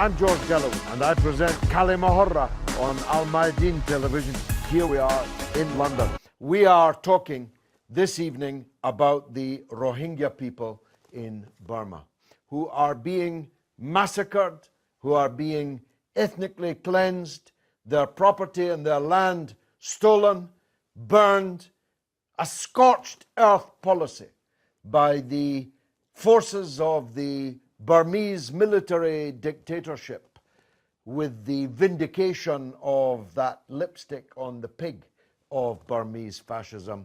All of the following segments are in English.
I'm George Galloway, and I present Kali Mahorra on Al-Mayadeen television. Here we are in London. We are talking this evening about the Rohingya people in Burma, who are being massacred, who are being ethnically cleansed, their property and their land stolen, burned, a scorched earth policy by the forces of the Burmese military dictatorship, with the vindication of that lipstick on the pig of Burmese fascism,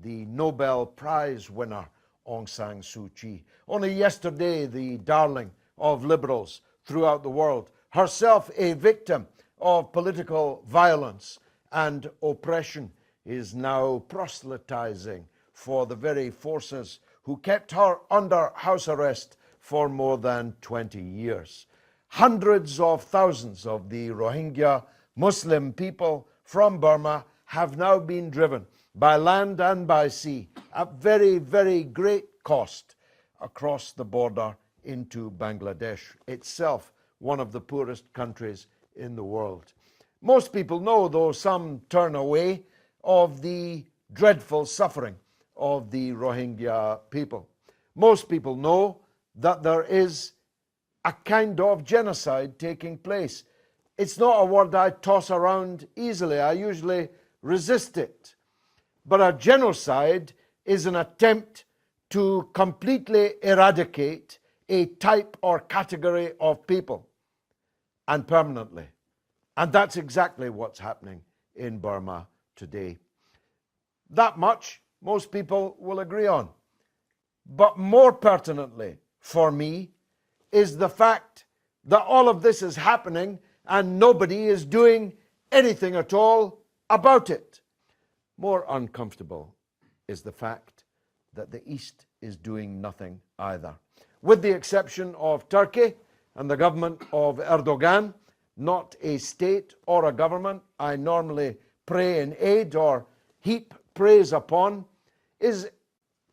the Nobel Prize winner Aung San Suu Kyi. Only yesterday, the darling of liberals throughout the world, herself a victim of political violence and oppression, is now proselytizing for the very forces who kept her under house arrest for more than 20 years. Hundreds of thousands of the Rohingya Muslim people from Burma have now been driven by land and by sea at very, very great cost across the border into Bangladesh, itself one of the poorest countries in the world. Most people know, though some turn away, of the dreadful suffering of the Rohingya people. Most people know that there is a kind of genocide taking place. It's not a word I toss around easily. I usually resist it. But a genocide is an attempt to completely eradicate a type or category of people, and permanently. And that's exactly what's happening in Burma today. That much most people will agree on. But more pertinently for me is the fact that all of this is happening and nobody is doing anything at all about it. More uncomfortable is the fact that the East is doing nothing either. With the exception of Turkey and the government of Erdogan, not a state or a government I normally pray in aid or heap praise upon, is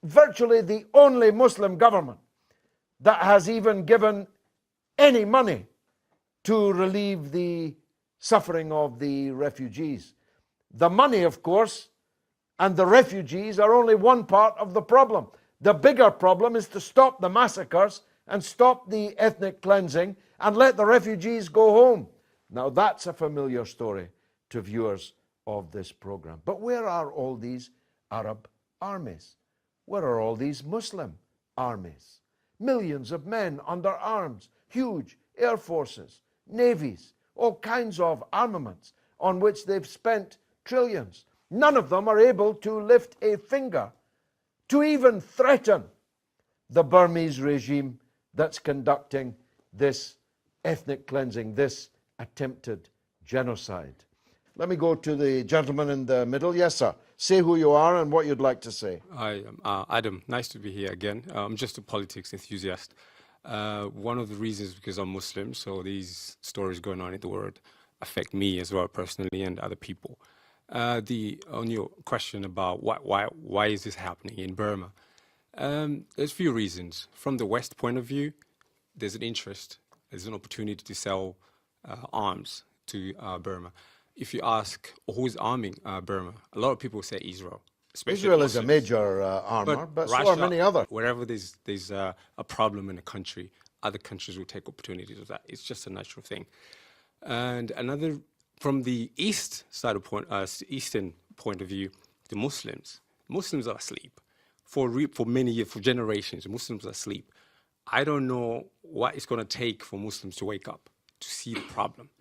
virtually the only Muslim government that has even given any money to relieve the suffering of the refugees. The money, of course, and the refugees are only one part of the problem. The bigger problem is to stop the massacres and stop the ethnic cleansing and let the refugees go home. Now that's a familiar story to viewers of this program. But where are all these Arab armies? Where are all these Muslim armies? Millions of men under arms, huge air forces, navies, all kinds of armaments on which they've spent trillions. None of them are able to lift a finger to even threaten the Burmese regime that's conducting this ethnic cleansing, this attempted genocide. Let me go to the gentleman in the middle. Yes, sir. Say who you are and what you'd like to say. Hi, I'm Adam. Nice to be here again. I'm just a politics enthusiast. One of the reasons because I'm Muslim, so these stories going on in the world affect me as well personally and other people. On your question about why is this happening in Burma, there's a few reasons. From the West point of view, there's an interest, there's an opportunity to sell arms to Burma. If you ask who's arming Burma, a lot of people say Israel. Israel is a major armor, but Russia, so are many others. Wherever there's a problem in a country, other countries will take opportunities of that. It's just a natural thing. And another, from the east side of eastern point of view, the Muslims are asleep. For many years, for generations, Muslims are asleep. I don't know what it's going to take for Muslims to wake up, to see the problem.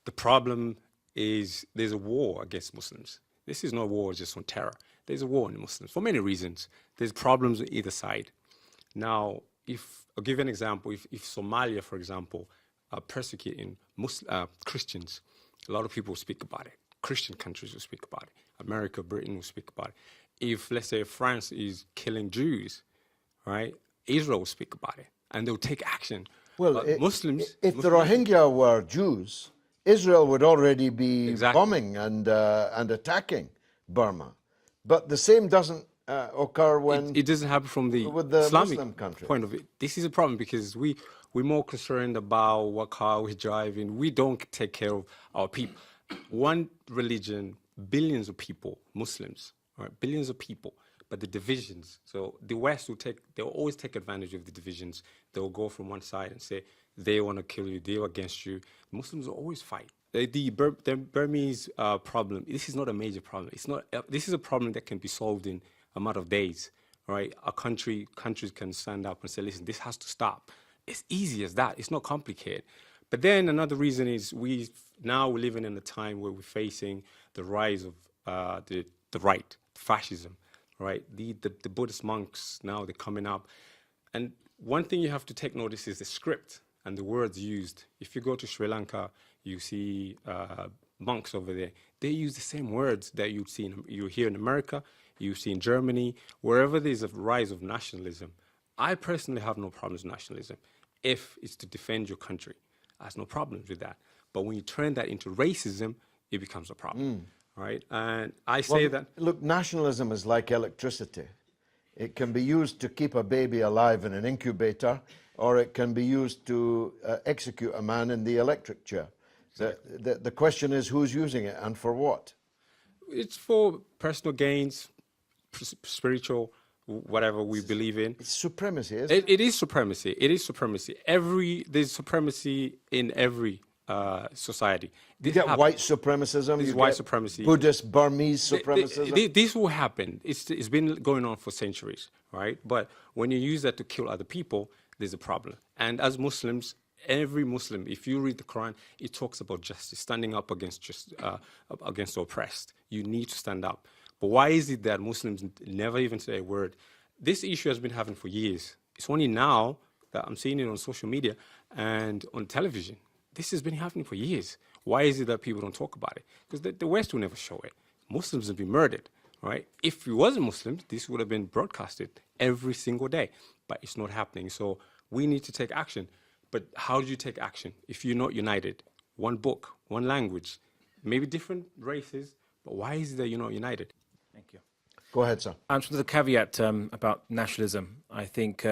The problem is there's a war against Muslims. This is not a war just on terror. There's a war on Muslims for many reasons. There's problems on either side. Now, I'll give you an example. If Somalia, for example, are persecuting Christians, a lot of people will speak about it. Christian countries will speak about it. America, Britain will speak about it. If, let's say, France is killing Jews, right, Israel will speak about it, and they'll take action. Well, if the Rohingya were Jews, Israel would already be bombing and attacking Burma. But the same doesn't occur when It doesn't happen from the with the Islamic Muslim countries? point of view. This is a problem because we're more concerned about what car we're driving. We don't take care of our people. One religion, billions of people, Muslims, right? Billions of people, but the divisions. So the West they'll always take advantage of the divisions. They'll go from one side and say they want to kill you, they're against you. Muslims will always fight. The Burmese problem, this is not a major problem. This is a problem that can be solved in a matter of days, right? Countries can stand up and say, listen, this has to stop. It's easy as that. It's not complicated. But then another reason is we're living in a time where we're facing the rise of the right, fascism, right? The Buddhist monks now, they're coming up. And one thing you have to take notice is the script and the words used. If you go to Sri Lanka, you see monks over there. They use the same words that you hear in America, you see in Germany, wherever there's a rise of nationalism. I personally have no problems with nationalism. If it's to defend your country, I have no problems with that. But when you turn that into racism, it becomes a problem, right? And I say that... Look, nationalism is like electricity. It can be used to keep a baby alive in an incubator, or it can be used to execute a man in the electric chair. The question is who's using it and for what? It's for personal gains, spiritual, whatever we believe in. It's supremacy, isn't it? It is supremacy. It is supremacy. There's supremacy in every society. You get white supremacism, you white get supremacy. Buddhist, Burmese supremacism. This will happen. It's been going on for centuries, right? But when you use that to kill other people, there's a problem. And as Muslims, every Muslim, if you read the Quran, it talks about justice, standing up against the oppressed. You need to stand up. But why is it that Muslims never even say a word? This issue has been happening for years. It's only now that I'm seeing it on social media and on television. This has been happening for years. Why is it that people don't talk about it? Because the West will never show it. Muslims have been murdered, right? If it wasn't Muslims, this would have been broadcasted every single day. But it's not happening. So we need to take action. But how do you take action if you're not united? One book, one language, maybe different races, but why is it that you're not united? Thank you. Go ahead, sir. Just with a caveat about nationalism, I think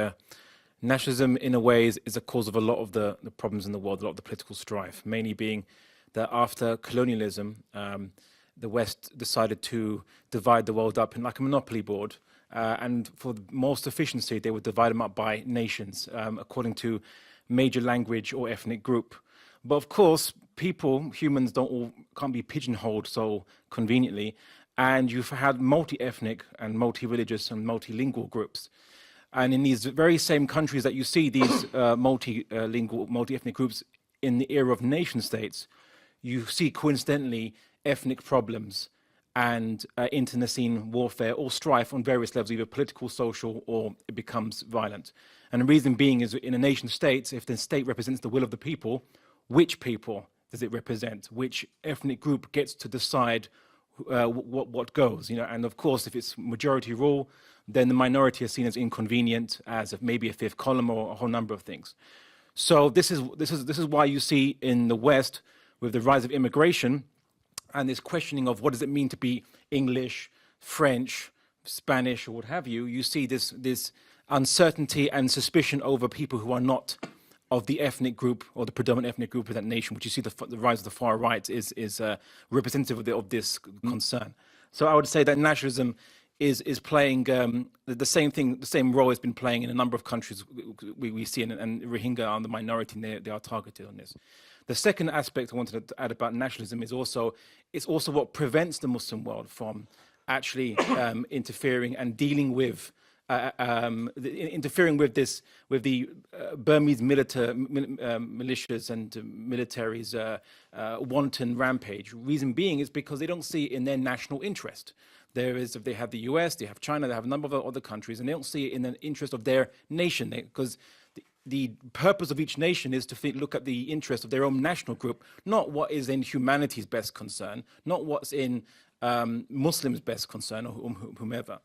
nationalism, in a way, is a cause of a lot of the problems in the world, a lot of the political strife, mainly being that after colonialism, the West decided to divide the world up in like a monopoly board. And for most efficiency, they would divide them up by nations, according to major language or ethnic group. But of course, humans can't be pigeonholed so conveniently. And you've had multi-ethnic and multi-religious and multilingual groups. And in these very same countries that you see these multilingual, multi-ethnic groups in the era of nation states, you see coincidentally ethnic problems and internecine warfare or strife on various levels, either political, social, or it becomes violent. And the reason being is in a nation state, if the state represents the will of the people, which people does it represent? Which ethnic group gets to decide what goes? And of course, if it's majority rule, then the minority is seen as inconvenient, as maybe a fifth column or a whole number of things. So this is why you see in the West, with the rise of immigration and this questioning of what does it mean to be English, French, Spanish, or what have you, you see this uncertainty and suspicion over people who are not of the ethnic group or the predominant ethnic group of that nation, which you see the rise of the far right is representative of this concern. So I would say that nationalism is playing the same role it's been playing in a number of countries we see, and Rohingya are the minority, and they are targeted on this. The second aspect I wanted to add about nationalism is it's also what prevents the Muslim world from actually interfering and dealing with interfering with the Burmese militias and militaries' wanton rampage. Reason being is because they don't see it in their national interest. If they have the US, they have China, they have a number of other countries, and they don't see it in the interest of their nation, because the purpose of each nation is to look at the interest of their own national group, not what is in humanity's best concern, not what's in Muslims' best concern, or whomever.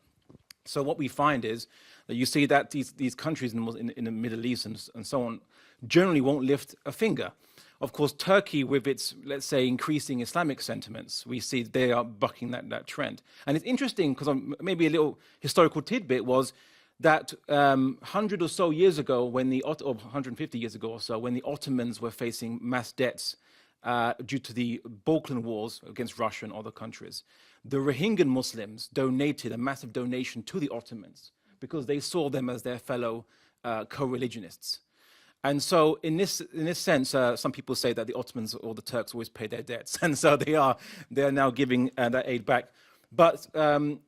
So what we find is that you see that these countries in the Middle East and so on generally won't lift a finger of course, Turkey, with its, let's say, increasing Islamic sentiments, we see they are bucking that trend. And it's interesting because maybe a little historical tidbit was that 100 or so years ago, when or 150 years ago or so, when the Ottomans were facing mass debts due to the Balkan Wars against Russia and other countries, the Rohingya Muslims donated a massive donation to the Ottomans because they saw them as their fellow co-religionists. And so in this sense, some people say that the Ottomans or the Turks always pay their debts. And so they are now giving that aid back. But, and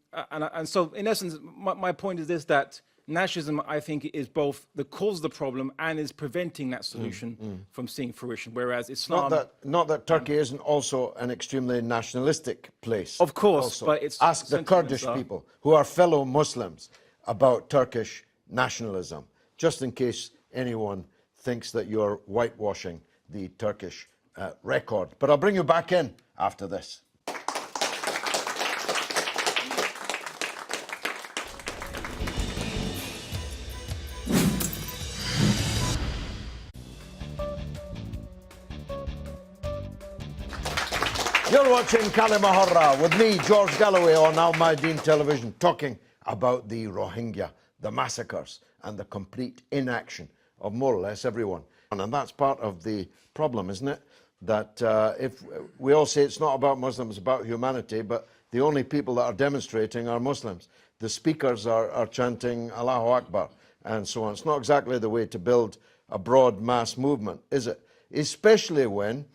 so in essence, my point is this, that nationalism, I think, is both the cause of the problem and is preventing that solution from seeing fruition, whereas Islam... Not that Turkey isn't also an extremely nationalistic place. Of course, also. but it's... Ask the Kurdish people, who are fellow Muslims, about Turkish nationalism, just in case anyone thinks that you're whitewashing the Turkish record. But I'll bring you back in after this. You're watching Kalima Horra with me, George Galloway, on Al-Mayadeen television, talking about the Rohingya, the massacres, and the complete inaction of more or less everyone. And that's part of the problem, isn't it? That if we all say it's not about Muslims, it's about humanity, but the only people that are demonstrating are Muslims. The speakers are chanting Allahu Akbar and so on. It's not exactly the way to build a broad mass movement, is it? Especially when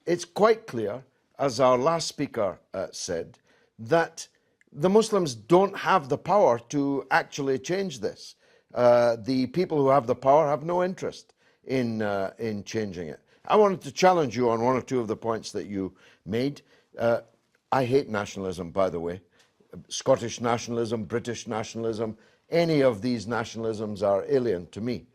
it's quite clear, as our last speaker said, that the Muslims don't have the power to actually change this. The people who have the power have no interest in changing it. I wanted to challenge you on one or two of the points that you made. I hate nationalism, by the way. Scottish nationalism, British nationalism, any of these nationalisms are alien to me.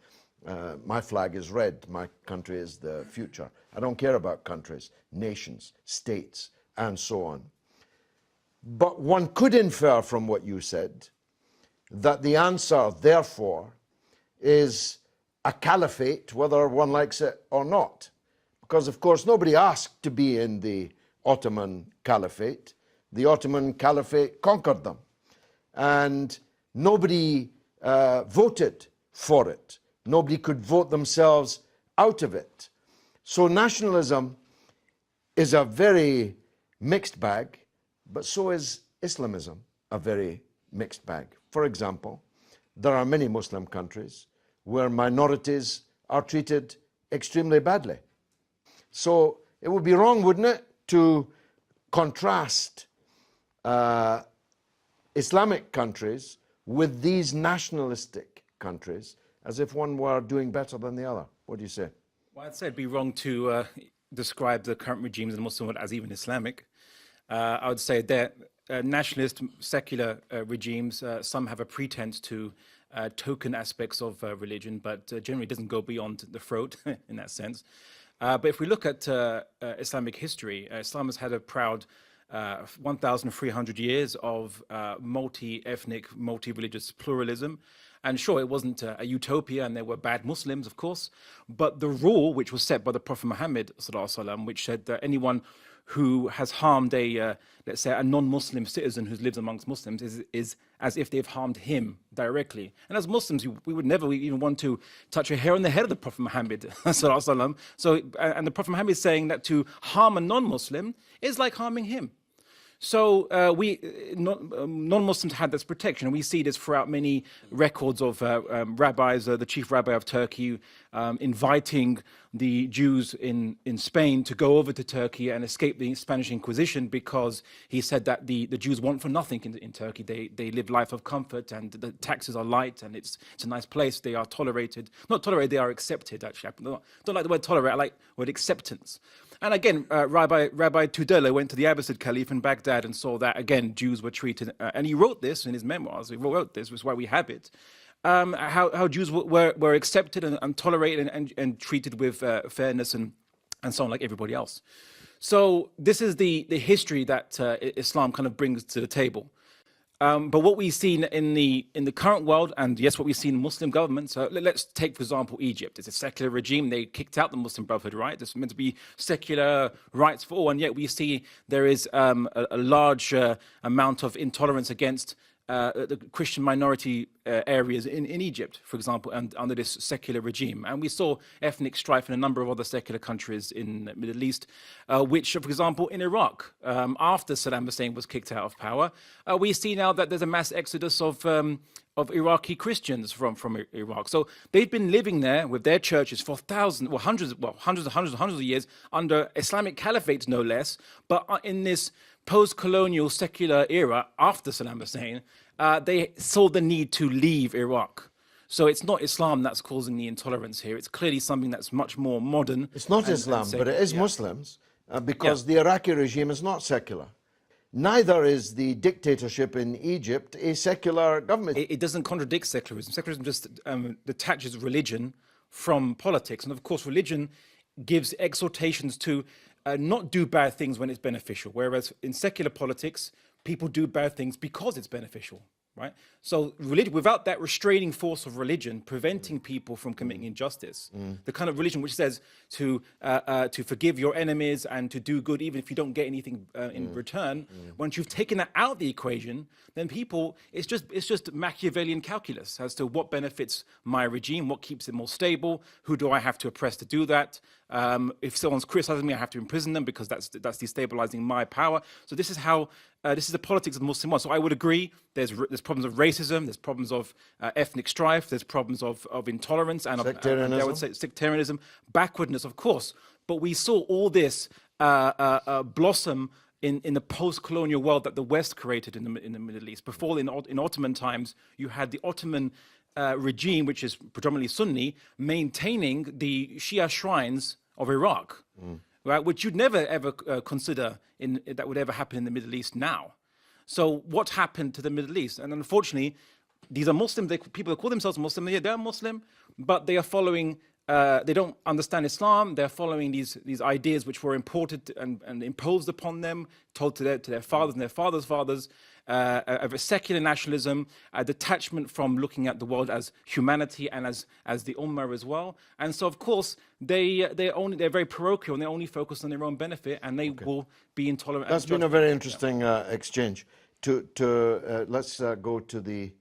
My flag is red. My country is the future. I don't care about countries, nations, states, and so on. But one could infer from what you said that the answer, therefore, is a caliphate, whether one likes it or not. Because, of course, nobody asked to be in the Ottoman Caliphate. The Ottoman Caliphate conquered them. And nobody voted for it. Nobody could vote themselves out of it. So nationalism is a very mixed bag, but so is Islamism a very mixed bag. For example, there are many Muslim countries where minorities are treated extremely badly. So it would be wrong, wouldn't it, to contrast Islamic countries with these nationalistic countries as if one were doing better than the other. What do you say? Well, I'd say it'd be wrong to describe the current regimes in the Muslim world as even Islamic. I would say that nationalist, secular regimes, some have a pretense to token aspects of religion, but generally doesn't go beyond the throat in that sense. But if we look at Islamic history, Islam has had a proud 1,300 years of multi-ethnic, multi-religious pluralism. And sure, it wasn't a utopia and there were bad Muslims, of course, but the rule which was set by the Prophet Muhammad, which said that anyone who has harmed a, let's say, a non-Muslim citizen who lives amongst Muslims is as if they've harmed him directly. And as Muslims, we would never even want to touch a hair on the head of the Prophet Muhammad. So, and the Prophet Muhammad is saying that to harm a non-Muslim is like harming him. So non-Muslims had this protection, and we see this throughout many records of rabbis, the chief rabbi of Turkey, inviting the Jews in Spain to go over to Turkey and escape the Spanish Inquisition because he said that the Jews want for nothing in Turkey. They live life of comfort and the taxes are light and it's a nice place. They are tolerated. Not tolerated, they are accepted, actually. I don't like the word tolerate, I like the word acceptance. And again, Rabbi Tudela went to the Abbasid Caliph in Baghdad and saw that, again, Jews were treated, and he wrote this in his memoirs, he wrote this, which is why we have it, how Jews were accepted and tolerated and treated with fairness and so on, like everybody else. So this is the history that Islam kind of brings to the table. But what we've seen in the current world, and yes, what we've seen in Muslim governments. Let's take, for example, Egypt. It's a secular regime. They kicked out the Muslim Brotherhood, right? There's meant to be secular rights for all, and yet we see there is a large amount of intolerance against the Christian minority areas in Egypt, for example, and under this secular regime. And we saw ethnic strife in a number of other secular countries in the Middle East, which, for example, in Iraq, after Saddam Hussein was kicked out of power, we see now that there's a mass exodus of Iraqi Christians from Iraq. So they've been living there with their churches for hundreds of years under Islamic caliphate, no less. But in this post-colonial secular era after Saddam Hussein, they saw the need to leave Iraq. So it's not Islam that's causing the intolerance here. It's clearly something that's much more modern. It's not Islam, but it is Muslims, because the Iraqi regime is not secular. Neither is the dictatorship in Egypt a secular government. It doesn't contradict secularism. Secularism just detaches religion from politics. And of course, religion gives exhortations to not do bad things when it's beneficial. Whereas in secular politics, people do bad things because it's beneficial, right? So religion, without that restraining force of religion, preventing people from committing injustice, the kind of religion which says to forgive your enemies and to do good even if you don't get anything in return, once you've taken that out of the equation, then people, it's just Machiavellian calculus as to what benefits my regime, what keeps it more stable, who do I have to oppress to do that. If someone's criticizing me, I have to imprison them because that's destabilizing my power. So this is how this is the politics of the Muslim world. So I would agree. There's problems of racism. There's problems of ethnic strife. There's problems of intolerance and sectarianism. I would say sectarianism, backwardness, of course. But we saw all this blossom in the post-colonial world that the West created in the Middle East. Before, in Ottoman times, you had the Ottoman regime, which is predominantly Sunni, maintaining the Shia shrines of Iraq, right? Which you'd never ever consider that would ever happen in the Middle East now. So what happened to the Middle East? And unfortunately, these are Muslims. People that call themselves Muslim, they're Muslim, but they are following. They don't understand Islam. They're following these ideas which were imported and imposed upon them, told to their fathers and their fathers' fathers, of a secular nationalism, a detachment from looking at the world as humanity and as the Ummah as well. And so, of course, they're very parochial and they only focus on their own benefit, and they will be intolerant. That's been a very interesting exchange. Let's go to the